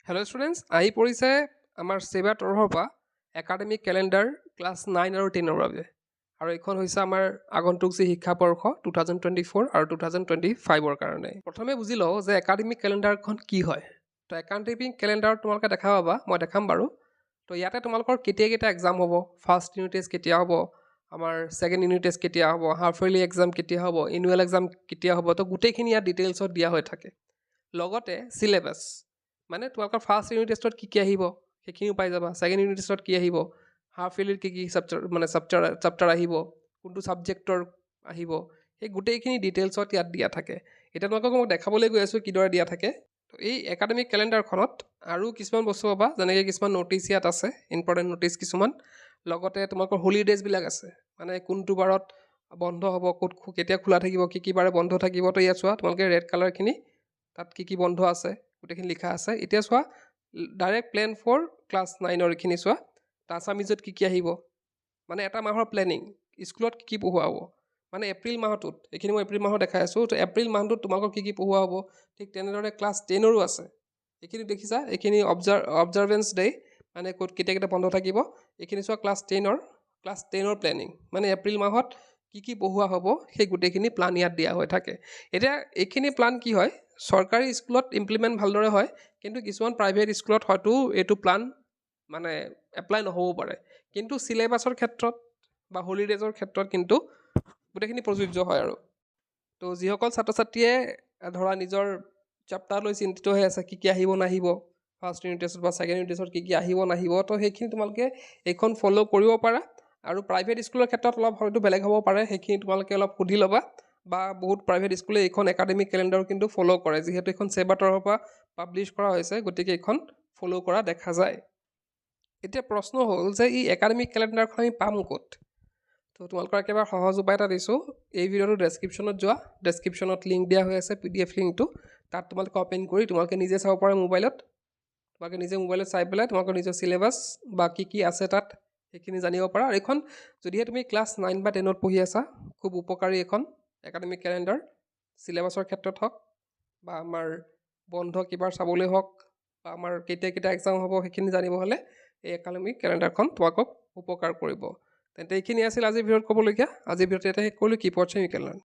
hello' students আহি পৰিছে আমাৰ ছেবা তৰফৰ পৰা একাডেমিক কেলেণ্ডাৰ ক্লাছ 9 আৰু 10ৰ বাবে আৰু এইখন হৈছে আমাৰ আগন্তুক যি শিক্ষাবৰ্ষ 2024 আৰু 2025ৰ কাৰণে প্ৰথমে বুজি লওঁ যে একাডেমিক কেলেণ্ডাৰখন কি হয় তো একাডেমিক কেলেণ্ডাৰত তোমালোকে দেখা পাবা মই দেখাম বাৰু তো ইয়াতে তোমালোকৰ কেতিয়া এক্সাম হ'ব ফাৰ্ষ্ট ইউনিট টেষ্ট কেতিয়া হ'ব আমাৰ ছেকেণ্ড ইউনিট টেষ্ট কেতিয়া হ'ব হাফ ইয়াৰলি এক্সাম কেতিয়া হ'ব এনুৱেল এক্সাম কেতিয়া হ'ব তো গোটেইখিনি ইয়াত ডিটেইলছত দিয়া হৈ থাকে লগতে চিলেবাছ মানে তোমালোকৰ ফাৰ্ষ্ট ইউনিট টেষ্টত কি আহিব সেইখিনিও পাই যাবা ছেকেণ্ড ইউনিট টেষ্টত কি আহিব হাফ ইয়াৰলিৰ কি চাপ্টাৰ আহিব কোনটো ছাবজেক্টৰ আহিব সেই গোটেইখিনি ডিটেইলছত ইয়াত দিয়া থাকে এতিয়া তোমালোকক মই দেখাবলৈ গৈ আছোঁ কিদৰে দিয়া থাকে তো এই একাডেমিক কেলেণ্ডাৰখনত আৰু কিছুমান বস্তু পাবা যেনেকৈ কিছুমান ন'টিচ ইয়াত আছে ইম্পৰ্টেণ্ট ন'টিচ কিছুমান লগতে তোমালোকৰ হলিডেজবিলাক আছে মানে কোনটো বাৰত বন্ধ হ'ব ক'ত কেতিয়া খোলা থাকিব কি বাৰে বন্ধ থাকিব তো ইয়াত চোৱা তোমালোকে ৰেড কালাৰখিনি তাত কি বন্ধ আছে গোটেইখিনি লিখা আছে এতিয়া চোৱা ডাইৰেক্ট প্লেন ফৰ ক্লাছ 9ৰ এইখিনি চোৱা আছামিজত কি আহিব মানে এটা মাহৰ প্লেনিং স্কুলত কি পঢ়োৱা হ'ব মানে এপ্ৰিল মাহটোত এইখিনি মই এপ্ৰিল মাহত দেখাই আছোঁ তো এপ্ৰিল মাহটোত তোমালোকৰ কি পঢ়োৱা হ'ব ঠিক তেনেদৰে ক্লাছ 10ৰো আছে এইখিনি দেখিছা এইখিনি অবজাৰভেঞ্চ ডে মানে ক'ত কেতিয়া বন্ধ থাকিব এইখিনি চোৱা ক্লাছ 10ৰ প্লেনিং মানে এপ্ৰিল মাহত কি পঢ়োৱা হ'ব সেই গোটেইখিনি প্লান ইয়াত দিয়া হৈ থাকে এতিয়া এইখিনি প্লান কি হয় চৰকাৰী স্কুলত ইমপ্লিমেণ্ট ভালদৰে হয় কিন্তু কিছুমান প্ৰাইভেট স্কুলত হয়তো এইটো প্লান মানে এপ্লাই নহ'বও পাৰে কিন্তু চিলেবাছৰ ক্ষেত্ৰত বা হলিডেজৰ ক্ষেত্ৰত কিন্তু গোটেইখিনি প্ৰযোজ্য হয় আৰু তো যিসকল ছাত্ৰ ছাত্ৰীয়ে ধৰা নিজৰ চেপ্টাৰ লৈ চিন্তিত হৈ আছে কি আহিব নাহিব ফাৰ্ষ্ট ইউনিট টেষ্টত বা ছেকেণ্ড ইউনিট টেষ্টত কি আহিব নাহিব তো সেইখিনি তোমালোকে এইখন ফ'ল' কৰিব পাৰা আৰু প্ৰাইভেট স্কুলৰ ক্ষেত্ৰত অলপ হয়তো বেলেগ হ'ব পাৰে সেইখিনি তোমালোকে অলপ সুধি ল'বা বা বহুত প্ৰাইভেট স্কুলে এইখন একাডেমিক কেলেণ্ডাৰ কিন্তু ফ'ল' কৰে যিহেতু এইখন ছেবা তৰফৰ পৰা পাব্লিছ কৰা হৈছে গতিকে এইখন ফ'ল' কৰা দেখা যায় এতিয়া প্ৰশ্ন হ'ল যে এই একাডেমিক কেলেণ্ডাৰখন আমি পাম ক'ত তো তোমালোকৰ একেবাৰে সহজ উপায় এটা দিছোঁ এই ভিডিঅ'টো ডেছক্ৰিপশ্যনত যোৱা ডেছক্ৰিপশ্যনত লিংক দিয়া হৈ আছে PDF লিংকটো তাত তোমালোকে অ'পেন কৰি তোমালোকে নিজে চাব পাৰা মোবাইলত তোমালোকে নিজে মোবাইলত চাই পেলাই তোমালোকৰ নিজৰ চিলেবাছ বা কি আছে তাত সেইখিনি জানিব পাৰা আৰু এইখন যদিহে তুমি ক্লাছ 9 বা 10ত পঢ়ি আছা খুব উপকাৰী এখন একাডেমিক কেলেণ্ডাৰ চিলেবাছৰ ক্ষেত্ৰত হওক বা আমাৰ বন্ধ কিবাৰ চাবলৈ হওক বা আমাৰ কেতিয়া এক্সাম হ'ব সেইখিনি জানিব হ'লে এই একাডেমিক কেলেণ্ডাৰখন তোমালোকক উপকাৰ কৰিব তেন্তে এইখিনি আছিল আজিৰ ভিডিঅ'ত ক'বলগীয়া আজিৰ ভিডিঅ'ত ইয়াতে শেষ কৰিলোঁ কি পঢ়ছে ইউ কেন লাৰ্ণ